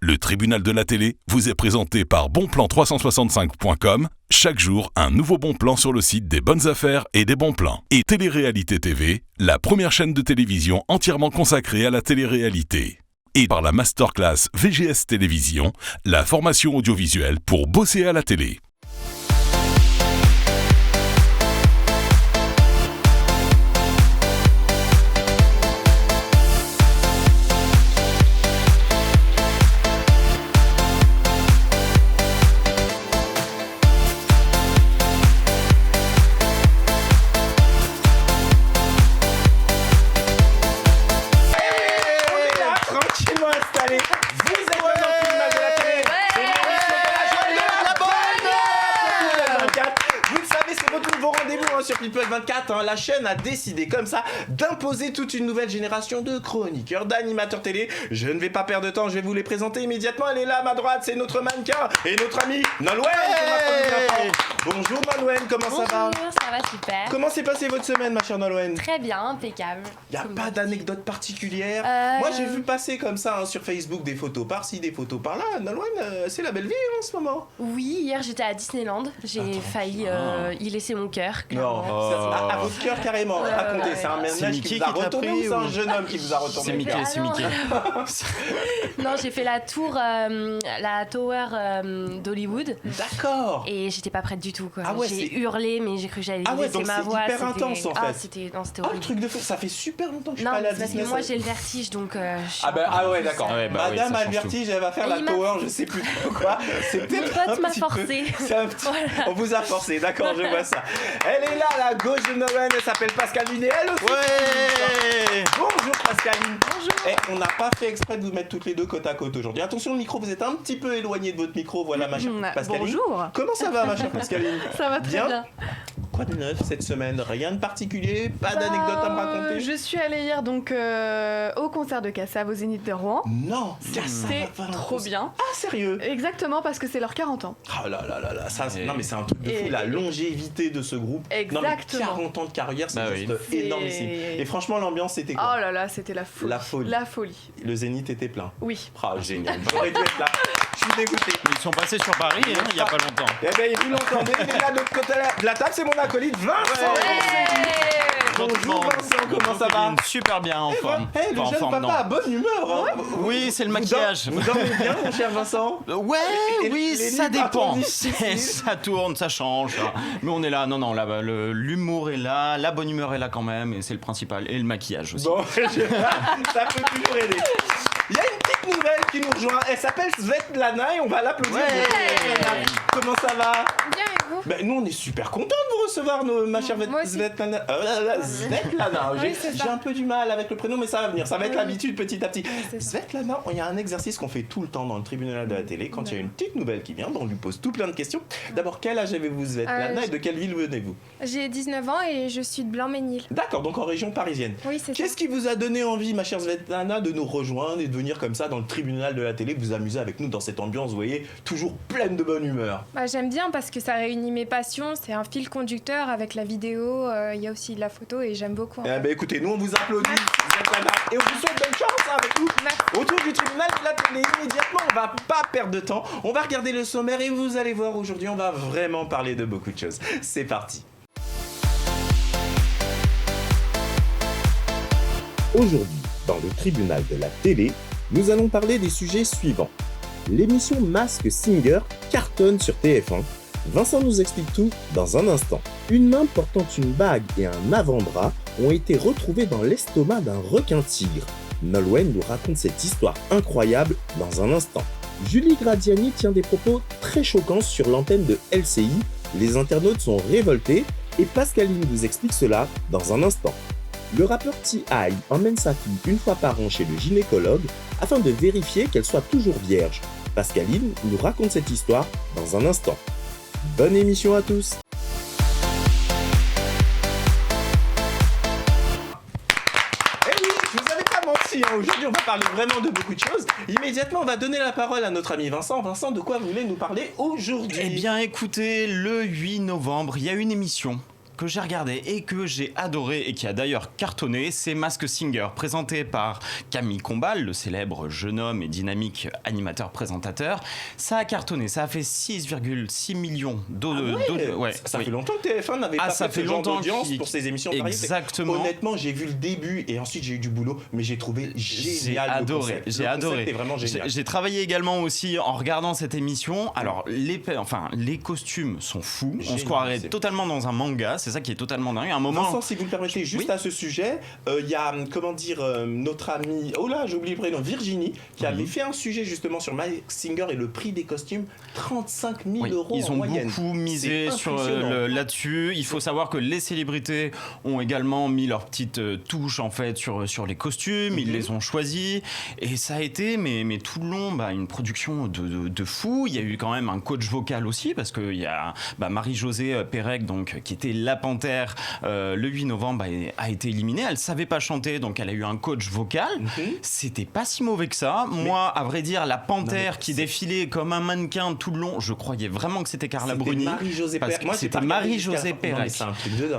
Le tribunal de la télé vous est présenté par bonplan365.com. Chaque jour, un nouveau bon plan sur le site des bonnes affaires et des bons plans. Et Télé-Réalité TV, la première chaîne de télévision entièrement consacrée à la télé-réalité. Et par la masterclass VGS Télévision, la formation audiovisuelle pour bosser à la télé. Sur People 24, la chaîne a décidé comme ça d'imposer toute une nouvelle génération de chroniqueurs, d'animateurs télé. Je ne vais pas perdre de temps, je vais vous les présenter immédiatement. Elle est là à ma droite, c'est notre mannequin et notre ami Nolwenn. Bonjour Nolwenn, comment ça va? Bonjour, ça va super. Comment s'est passée votre semaine, ma chère Nolwenn? Très bien, impeccable. Il n'y a pas d'anecdote particulière. Moi j'ai vu passer comme ça sur Facebook des photos par-ci, des photos par-là. Nolwenn, c'est la belle vie en ce moment. Oui, hier j'étais à Disneyland, j'ai failli y laisser mon cœur. À votre cœur carrément, racontez, c'est un ménage qui vous a retourné ou c'est un jeune homme qui vous a retourné? C'est Mickey. Non, j'ai fait la tour, la tower d'Hollywood. D'accord. Et j'étais pas prête du tout quoi. Ah ouais, j'ai hurlé mais j'ai cru que j'allais laisser ma voix. Ah ouais, donc c'est hyper intense en fait. C'était Oh, horrible. le truc de feu, ça fait super longtemps que je suis Non, pas allée à parce Disney. que moi j'ai le vertige donc Ah ouais, d'accord. Ah ouais, bah oui, Madame ça a le change vertige, elle va faire Et la il tower, je sais plus trop quoi. C'est Mon peut-être pote un m'a petit peu- forcé. C'est un petit- Voilà. On vous a forcé, d'accord, je vois ça. Elle est là, la gauche de Nolwenn, elle s'appelle Pascaline et elle aussi. Ouais. Bonjour Pascaline. Bonjour. On n'a pas fait exprès de vous mettre toutes les deux côte à côte aujourd'hui. Attention le micro, vous êtes un petit peu éloigné de votre micro, voilà ma chère Pascaline. Bonjour. Comment ça va ma chère Pascaline? Ça va très bien. Quoi de neuf cette semaine? Rien de particulier? Pas d'anecdote à me raconter? Je suis allée hier donc au concert de Kassav au Zénith de Rouen. Non, C'était trop bien. Ah sérieux? Exactement parce que c'est leurs 40 ans. Oh là là là là, ça, non mais c'est un truc de fou, la longévité de ce groupe. Exactement. Non mais 40 ans de carrière, c'est Bah juste oui. énormissime. Et franchement l'ambiance c'était quoi? Oh là là, c'était la folie. La folie. La folie. Le Zénith était plein. Oui. Ah génial, j'aurais dû être là. Je suis dégoûté. Ils sont passés sur Paris il y a pas longtemps. Eh ben vous l'entendez, il est là de l'autre côté de la table, c'est mon acolyte Vincent. Bonjour Vincent, comment ça va? Super bien en forme. Eh, le Enfin, en jeune forme, papa non. a bonne humeur. Hein. Oui, c'est le maquillage. Vous dormez bien mon cher Vincent? Ouais, Et oui, les ça nuits partent en dépend. difficile. Ça tourne, ça change. Mais on est là, non, là, l'humour est là, la bonne humeur est là quand même, et c'est le principal. Et le maquillage aussi. Bon, ça peut toujours aider. Il y a une petite nouvelle qui nous rejoint. Elle s'appelle Svetlana et on va l'applaudir. Ouais. Svetlana. Comment ça va? Bien et vous? Ben, nous on est super contents de vous recevoir, ma chère Moi aussi. Svetlana. Svetlana. Oui, c'est ça. J'ai un peu du mal avec le prénom, mais ça va venir. Ça va être Oui. l'habitude petit à petit. c'est ça. Svetlana, il y a un exercice qu'on fait tout le temps dans le tribunal de la télé. Quand il y a une petite nouvelle qui vient, ben, on lui pose tout plein de questions. D'abord, quel âge avez-vous, Svetlana, et de quelle ville venez-vous? J'ai 19 ans et je suis de Blanc-Ménil. D'accord, donc en région parisienne. Oui, c'est ça. Qu'est-ce qui vous a donné envie, ma chère Svetlana, de nous rejoindre et de venir comme ça dans le tribunal de la télé, vous amuser avec nous dans cette ambiance, vous voyez, toujours pleine de bonne humeur? Bah, j'aime bien parce que ça réunit mes passions. C'est un fil conducteur avec la vidéo. Il y a aussi de la photo et j'aime beaucoup. Eh ben écoutez, nous on vous applaudit, Svetlana, et on vous souhaite bonne chance hein, avec nous. Merci. Autour du tribunal de la télé, immédiatement, on va pas perdre de temps. On va regarder le sommaire et vous allez voir aujourd'hui, on va vraiment parler de beaucoup de choses. C'est parti. Aujourd'hui, dans le tribunal de la télé, nous allons parler des sujets suivants. L'émission Mask Singer cartonne sur TF1. Vincent nous explique tout dans un instant. Une main portant une bague et un avant-bras ont été retrouvés dans l'estomac d'un requin-tigre. Nolwenn nous raconte cette histoire incroyable dans un instant. Julie Gradiani tient des propos très choquants sur l'antenne de LCI. Les internautes sont révoltés et Pascaline vous explique cela dans un instant. Le rappeur T.I. emmène sa fille une fois par an chez le gynécologue afin de vérifier qu'elle soit toujours vierge. Pascaline nous raconte cette histoire dans un instant. Bonne émission à tous! Eh oui, je vous avais pas menti, hein. Aujourd'hui on va parler vraiment de beaucoup de choses. Immédiatement on va donner la parole à notre ami Vincent. Vincent, de quoi vous voulez nous parler aujourd'hui? Eh bien écoutez, le 8 novembre, il y a une émission que j'ai regardé et que j'ai adoré et qui a d'ailleurs cartonné, c'est Masked Singer, présenté par Camille Combal, le célèbre jeune homme et dynamique animateur-présentateur. Ça a cartonné, ça a fait 6,6 millions Ça fait longtemps que TF1 n'avait pas fait ce genre d'audience pour ses émissions de variété. Exactement. Honnêtement, j'ai vu le début et ensuite j'ai eu du boulot, mais j'ai trouvé génial le concept. J'ai adoré. C'était vraiment génial. J'ai travaillé également aussi en regardant cette émission. Alors, les costumes sont fous. On se croirait totalement dans un manga. C'est ça qui est totalement dingue. À un moment. Vincent, si vous le permettez, juste à ce sujet, il y a, notre amie, j'ai oublié le prénom, Virginie, qui avait fait un sujet justement sur Masked Singer et le prix des costumes, 35 000 euros ils en ont moyenne. beaucoup misé là-dessus. Il faut savoir que les célébrités ont également mis leur petite touche en fait sur les costumes. Ils les ont choisis et ça a été, mais tout le long, une production de fou. Il y a eu quand même un coach vocal aussi parce que il y a Marie-Josée Pérec, donc qui était la panthère le 8 novembre, a été éliminée. Elle savait pas chanter, donc elle a eu un coach vocal. C'était pas si mauvais que ça. Moi, à vrai dire, la panthère qui défilait comme un mannequin tout le long, je croyais vraiment que c'était Carla Bruni. C'était Marie-Josée Pérec.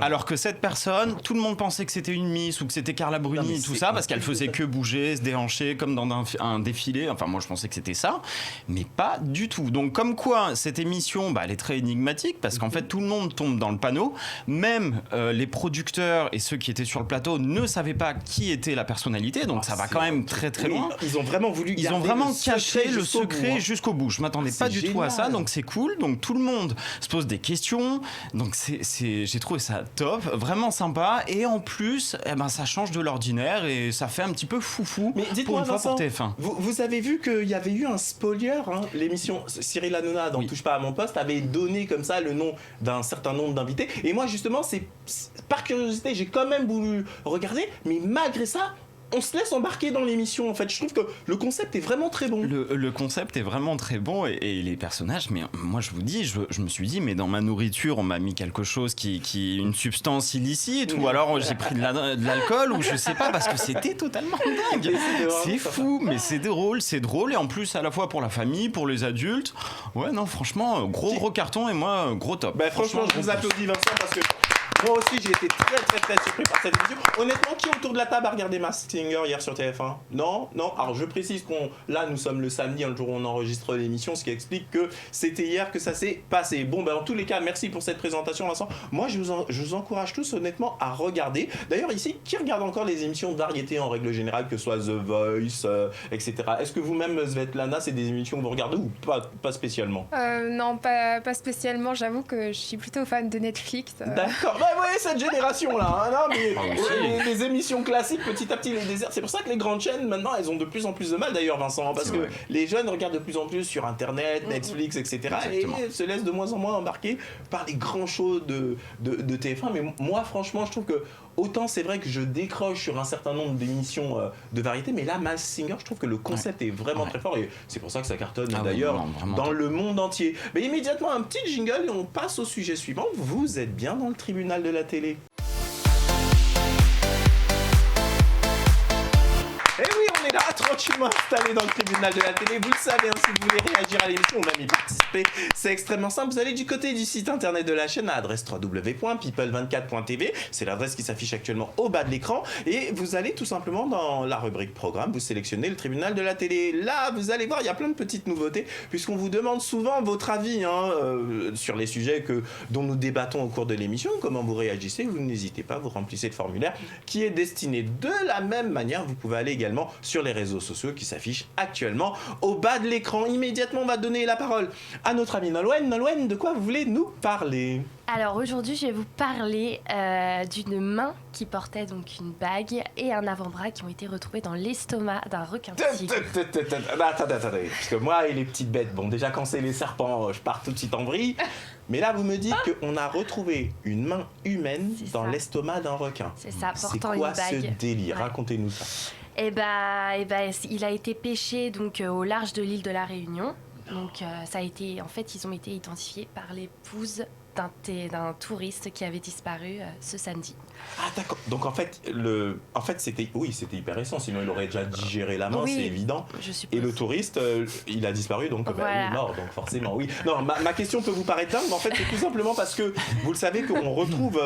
Alors que cette personne, tout le monde pensait que c'était une Miss ou que c'était Carla Bruni, tout ça, parce qu'elle faisait que bouger, se déhancher comme dans un défilé. Enfin, moi, je pensais que c'était ça, mais pas du tout. Donc, comme quoi, cette émission, elle est très énigmatique parce qu'en fait, tout le monde tombe dans le panneau. Même les producteurs et ceux qui étaient sur le plateau ne savaient pas qui était la personnalité. Donc, ça va quand même très très loin. Ils ont vraiment voulu cacher le secret jusqu'au bout. Je m'attendais pas du tout à ça, donc c'est cool. Donc, tout le monde se pose des questions. Donc, j'ai trouvé ça top, vraiment sympa. Et en plus, ça change de l'ordinaire et ça fait un petit peu foufou pour une fois pour TF1. Vous avez vu qu'il y avait eu un spoiler, l'émission Cyril Hanouna dans Touche pas à mon poste avait donné comme ça le nom d'un certain nombre d'invités. Et moi justement, c'est par curiosité, j'ai quand même voulu regarder, mais malgré ça, on se laisse embarquer dans l'émission en fait. Je trouve que le concept est vraiment très bon. Le concept est vraiment très bon et les personnages, mais moi je vous dis, je me suis dit, mais dans ma nourriture on m'a mis quelque chose qui une substance illicite ou alors j'ai pris de l'alcool ou je sais pas, parce que c'était totalement dingue. C'est fou, mais c'est drôle et en plus à la fois pour la famille, pour les adultes. Ouais, non, franchement, gros carton et moi, gros top. Franchement, je vous applaudis Vincent parce que moi aussi j'ai été très très très surpris par cette émission. Honnêtement, qui autour de la table a regardé Masked Singer hier sur TF1 ? Non. Alors je précise nous sommes le samedi, le jour où on enregistre l'émission, ce qui explique que c'était hier que ça s'est passé. Bon, en tous les cas, merci pour cette présentation Vincent. Moi je vous encourage tous honnêtement à regarder. D'ailleurs ici, qui regarde encore les émissions de variété en règle générale, que ce soit The Voice, etc. Est-ce que vous-même, Svetlana, c'est des émissions que vous regardez ou pas spécialement ? Non, pas spécialement. J'avoue que je suis plutôt fan de Netflix. D'accord. Cette génération-là, non, mais les émissions classiques, petit à petit, les déserts. C'est pour ça que les grandes chaînes, maintenant, elles ont de plus en plus de mal, d'ailleurs, Vincent, parce que les jeunes regardent de plus en plus sur Internet, Netflix, etc. Exactement. Et se laissent de moins en moins embarquer par les grands shows de TF1. Mais moi, franchement, je trouve que autant c'est vrai que je décroche sur un certain nombre d'émissions de variété, mais là, Masked Singer, je trouve que le concept est vraiment très fort et c'est pour ça que ça cartonne d'ailleurs dans le monde entier. Mais immédiatement, un petit jingle et on passe au sujet suivant. Vous êtes bien dans le tribunal de la télé. Et oui, on est là, tranquillement installé dans le tribunal de la télé. Vous le savez, si vous voulez réagir à l'émission ou même y participer, c'est extrêmement simple. Vous allez du côté du site internet de la chaîne à l'adresse www.people24.tv. C'est l'adresse qui s'affiche actuellement au bas de l'écran. Et vous allez tout simplement dans la rubrique programme, vous sélectionnez le tribunal de la télé. Là, vous allez voir, il y a plein de petites nouveautés puisqu'on vous demande souvent votre avis sur les sujets dont nous débattons au cours de l'émission. Comment vous réagissez, vous n'hésitez pas, vous remplissez le formulaire qui est destiné de la même manière. Vous pouvez aller également sur les réseaux sociaux qui s'affichent actuellement au bas de l'écran. Immédiatement, on va donner la parole à notre ami Nolwenn. Nolwenn, de quoi vous voulez nous parler ? Alors aujourd'hui, je vais vous parler d'une main qui portait donc une bague et un avant-bras qui ont été retrouvés dans l'estomac d'un requin tigre. Attendez, parce que moi et les petites bêtes, bon déjà quand c'est les serpents, je pars tout de suite en vrille. Mais là, vous me dites qu'on a retrouvé une main humaine dans l'estomac d'un requin. C'est ça, portant une bague. C'est quoi ce délire ? Racontez-nous ça. Il a été pêché donc au large de l'île de la Réunion. Donc ils ont été identifiés par l'épouse d'un touriste qui avait disparu ce samedi. Ah d'accord, donc en fait c'était hyper récent, sinon il aurait déjà digéré la main, Oui, c'est évident. je suppose. Et le touriste, il a disparu, donc Voilà. il est mort, donc forcément, oui. Non, ma question peut vous paraître dingue, mais en fait c'est tout simplement parce que vous le savez qu'on retrouve,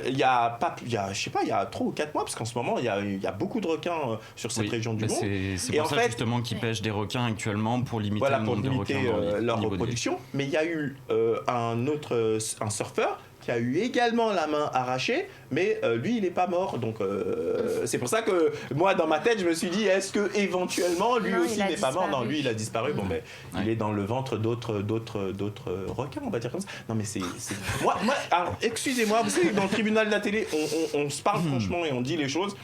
il y a 3 ou 4 mois, parce qu'en ce moment il y a beaucoup de requins sur cette région du monde. C'est pour ça justement qu'ils pêchent des requins actuellement pour limiter le nombre de requins leur reproduction. Mais il y a eu un surfeur qui a eu également la main arrachée, mais lui, il n'est pas mort. Donc, c'est pour ça que moi, dans ma tête, je me suis dit, est-ce que éventuellement, lui aussi n'est pas mort ? Non, lui, il a disparu. Bon, il est dans le ventre d'autres requins, on va dire comme ça. Non, mais c'est... Moi, alors, excusez-moi, vous savez, dans le tribunal de la télé, on se parle franchement et on dit les choses.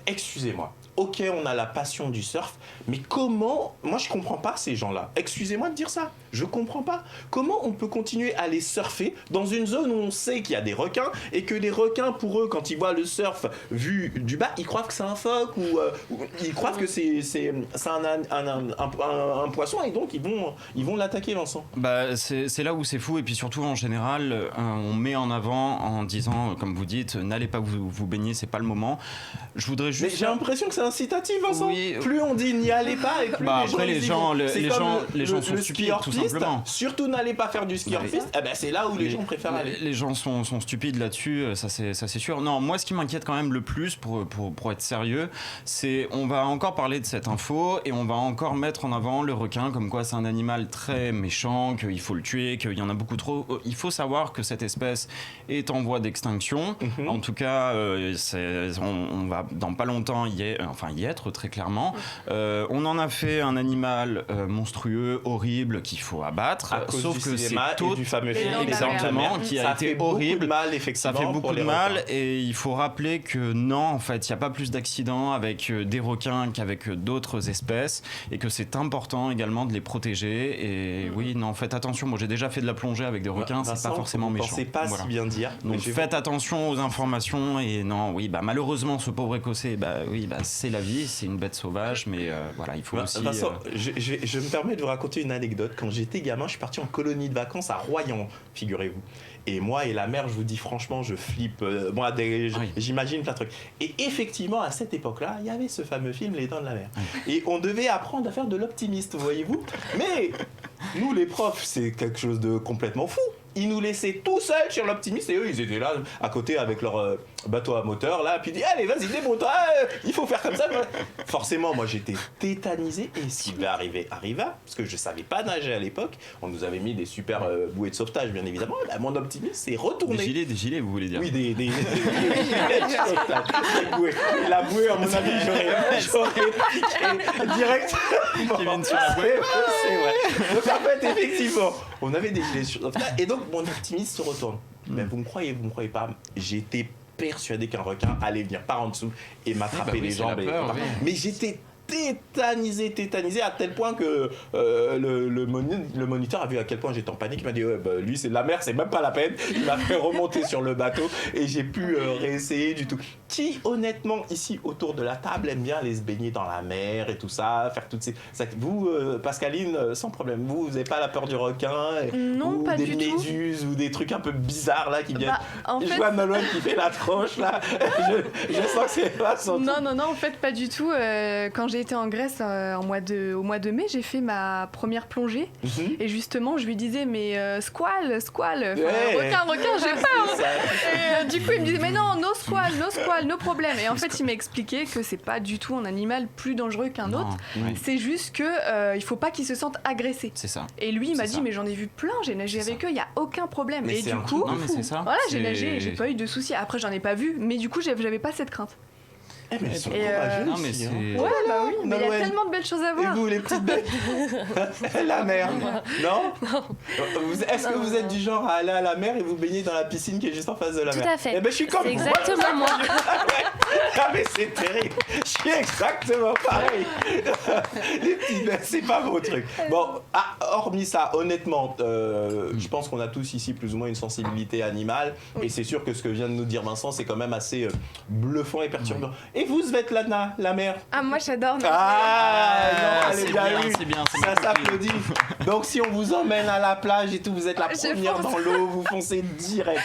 Excusez-moi. Ok, on a la passion du surf, mais comment... Moi, je comprends pas ces gens-là. Excusez-moi de dire ça. Je comprends pas. Comment on peut continuer à aller surfer dans une zone où on sait qu'il y a des requins et que les requins, pour eux, quand ils voient le surf vu du bas, ils croient que c'est un phoque ou ils croient que c'est un poisson et donc ils vont l'attaquer, Vincent. Bah, c'est là où c'est fou et puis surtout en général, on met en avant en disant, comme vous dites, n'allez pas vous baigner, c'est pas le moment. Je voudrais juste... Mais j'ai l'impression que c'est incitatif, Vincent. Oui. Plus on dit n'y allez pas et plus les gens sont stupides, tout simplement. Surtout n'allez pas faire du ski hors-piste. Eh ben, c'est là où les gens préfèrent aller. Les gens sont stupides là-dessus, ça c'est sûr. Non, moi ce qui m'inquiète quand même le plus pour être sérieux, c'est on va encore parler de cette info et on va encore mettre en avant le requin comme quoi c'est un animal très méchant, qu'il faut le tuer, qu'il y en a beaucoup trop. Il faut savoir que cette espèce est en voie d'extinction. En tout cas, on va dans pas longtemps y être très clairement. On en a fait un animal monstrueux, horrible, qu'il faut abattre. Sauf que c'est du fameux film exactement qui a été horrible. Ça fait beaucoup de mal et il faut rappeler que non, en fait, il n'y a pas plus d'accidents avec des requins qu'avec d'autres espèces et que c'est important également de les protéger. Et oui, non, faites attention. Moi, j'ai déjà fait de la plongée avec des requins, c'est pas forcément méchant. Vous ne pensez pas si bien dire. Donc faites attention aux informations et non, oui, malheureusement, ce pauvre écossais, c'est la vie, c'est une bête sauvage, mais voilà, il faut aussi... Vincent, je me permets de vous raconter une anecdote. Quand j'étais gamin, je suis parti en colonie de vacances à Royan, figurez-vous. Et moi et la mer, je vous dis franchement, je flippe. J'imagine plein de trucs. Et effectivement, à cette époque-là, il y avait ce fameux film Les Dents de la Mer. Et on devait apprendre à faire de l'optimiste, voyez-vous. Mais nous, les profs, c'est quelque chose de complètement fou. Ils nous laissaient tout seuls sur l'optimiste et eux, ils étaient là à côté avec leur bateau à moteur, là, puis ils disaient allez, vas-y, débrouille-toi, il faut faire comme ça. Forcément, moi, j'étais tétanisé et s'il devait arriva, parce que je savais pas nager à l'époque, on nous avait mis des super bouées de sauvetage, bien évidemment. Mon optimiste s'est retourné. Des gilets, vous voulez dire? Oui, des gilets de sauvetage. La bouée, à mon avis, j'aurais piqué direct. Kevin sur la bouée. C'est vrai. Donc, en fait, effectivement, on avait des gilets de sauvetage et donc mon optimiste se retourne. Mais vous me croyez pas, j'étais persuadé qu'un requin allait venir par en dessous et m'attraper les jambes. Mais j'étais tétanisé à tel point que le moniteur a vu à quel point j'étais en panique. Il m'a dit lui c'est de la mer, c'est même pas la peine. Il m'a fait remonter sur le bateau et j'ai pu réessayer du tout. Qui honnêtement ici autour de la table aime bien aller se baigner dans la mer et tout ça, faire toutes ces... Vous Pascaline, sans problème, vous n'avez pas la peur du requin non, ou pas des du tout. méduses ou des trucs un peu bizarres là qui viennent. Je vois Nolwenn qui fait la tronche là. je sens que c'est pas son truc. Non, en fait pas du tout. Quand j'ai été en Grèce au mois de mai, j'ai fait ma première plongée et justement je lui disais mais squale, requin, j'ai peur. Et du coup il me disait mais non, no squale, no problème. Et en fait il m'a expliqué que c'est pas du tout un animal plus dangereux qu'un autre. C'est juste que il faut pas qu'il se sente agressé. C'est ça. Et lui il m'a dit mais j'en ai vu plein, j'ai nagé avec eux, il y a aucun problème. Mais et du coup, c'est ça. voilà, j'ai nagé, j'ai pas eu de soucis. Après j'en ai pas vu, mais du coup j'avais pas cette crainte. Mais ils sont courageux non, mais aussi, c'est... Ouais, oui, mais il y a tellement de belles choses à voir. Et vous, les petites bêtes? La mer. Non. Est-ce que vous êtes du genre à aller à la mer et vous baigner dans la piscine qui est juste en face de la mer? Tout à fait. Eh ben, je suis comme c'est exactement moi. Ah mais c'est terrible. Je suis exactement pareil. Les petites bêtes, c'est pas mon truc. Bon, hormis ça, honnêtement, je pense qu'on a tous ici plus ou moins une sensibilité animale. Et c'est sûr que ce que vient de nous dire Vincent, c'est quand même assez bluffant et perturbant. Et vous, Svetlana, la mère? Ah, moi j'adore. C'est bien, ça s'applaudit. Donc si on vous emmène à la plage et tout, vous êtes la première dans l'eau, vous foncez direct.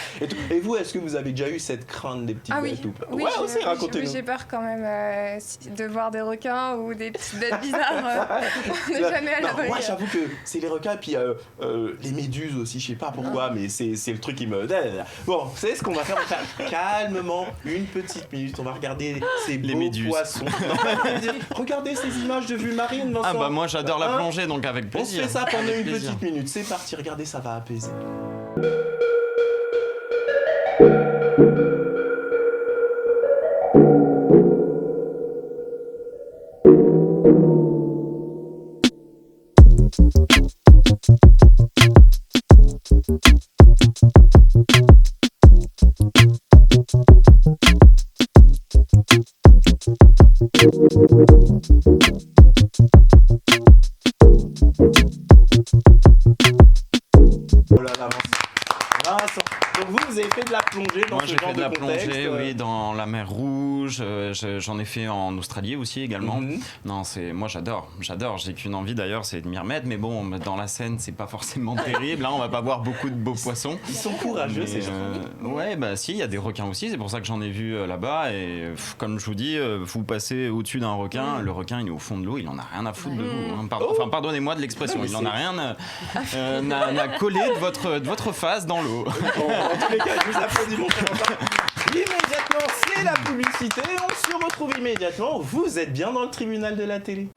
Et vous, est-ce que vous avez déjà eu cette crainte des petites bêtes? Oui, aussi, racontez-nous. J'ai peur quand même de voir des requins ou des petites bêtes bizarres. On n'est jamais à l'abri. Moi, j'avoue que c'est les requins, puis les méduses aussi, je sais pas pourquoi, mais c'est le truc qui me... Bon, vous savez ce qu'on va faire? On va faire calmement une petite minute, on va regarder ces beaux poissons. Regardez ces images de vue marine, Vincent. Ah bah moi j'adore la plongée, donc avec plaisir. On se fait ça pendant une petite minute, c'est parti, regardez, ça va apaiser. Oh là là, Vincent. Donc vous avez fait de la plongée dans ce genre de contexte? Moi j'ai fait de la plongée, oui, dans la mer Rouge. J'en ai fait en Australie aussi également. Non, moi j'adore. J'ai qu'une envie d'ailleurs, c'est de m'y remettre. Mais bon, dans la Seine, c'est pas forcément terrible. Là, on va pas voir beaucoup de beaux poissons. Ils sont courageux, ces gens. Ouais, bah si, il y a des requins aussi. C'est pour ça que j'en ai vu là-bas. Et comme je vous dis, vous passez au-dessus d'un requin. Le requin, il est au fond de l'eau. Il en a rien à foutre de vous. Hein. Enfin, pardonnez-moi de l'expression. Il en a rien à coller de votre face dans l'eau. En tous les cas, je vous applaudis, mon frère. Immédiatement, c'est la publicité. On se retrouve immédiatement. Vous êtes bien dans le tribunal de la télé.